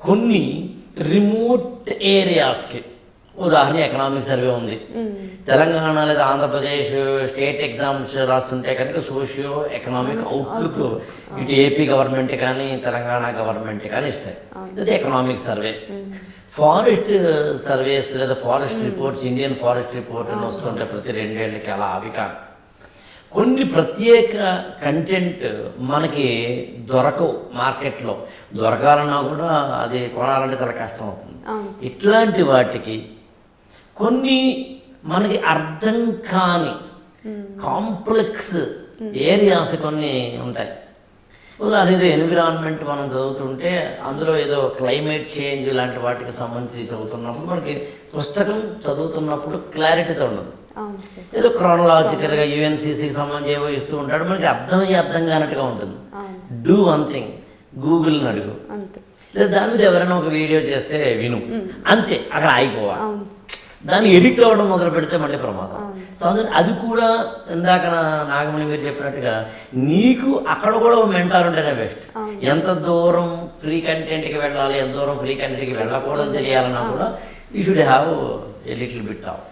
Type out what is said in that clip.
కొన్ని రిమోట్ ఏరియాస్కి, ఉదాహరణ economic survey ఉంది, తెలంగాణ లేదా ఆంధ్రప్రదేశ్ స్టేట్ ఎగ్జామ్స్ రాస్తుంటే కనుక సోషియో ఎకనామిక్ అవుట్లుక్ ఇటు ఏపీ గవర్నమెంట్ కానీ తెలంగాణ గవర్నమెంట్ కానీ ఇస్తాయి. లేదా ఎకనామిక్ సర్వే, ఫారెస్ట్ సర్వేస్ లేదా forest reports, Indian forest report అని వస్తుంటే ప్రతి 2 ఏళ్ళకి అలా అవి కాదు. కొన్ని ప్రత్యేక కంటెంట్ మనకి దొరకవు, మార్కెట్లో దొరకాలన్నా కూడా అది కొనాలంటే చాలా కష్టం అవుతుంది. ఇట్లాంటి వాటికి కొన్ని మనకి అర్థం కాని కాంప్లెక్స్ ఏరియాస్ కొన్ని ఉంటాయి. ఉదాహరణ ఏదో ఎన్విరాన్మెంట్ మనం చదువుతుంటే అందులో ఏదో క్లైమేట్ చేంజ్ ఇలాంటి వాటికి సంబంధించి చదువుతున్నప్పుడు మనకి పుస్తకం చదువుతున్నప్పుడు క్లారిటీతో ఉండదు. ఏదో క్రోనలాజికల్గా యుఎన్సిసి సంబంధించి ఏవో ఇస్తూ ఉంటాడు, మనకి అర్థం కానట్టుగా ఉంటుంది. డూ వన్ థింగ్, గూగుల్ని అడుగు, లేదా దాని మీద ఎవరైనా ఒక వీడియో చేస్తే విను, అంతే, అక్కడ ఆగిపోవాలి. దాన్ని ఎడిట్ అవ్వడం మొదలు పెడితే మళ్ళీ ప్రమాదం. సో అది కూడా ఇందాక నాగమణి మీరు చెప్పినట్టుగా నీకు అక్కడ కూడా మెంటార్ ఉంటేనే బెస్ట్. ఎంత దూరం ఫ్రీ కంటెంట్కి వెళ్ళాలి, ఎంత దూరం ఫ్రీ కంటెంట్కి వెళ్ళకూడదు తెలియాలన్నా కూడా you should have a little bit of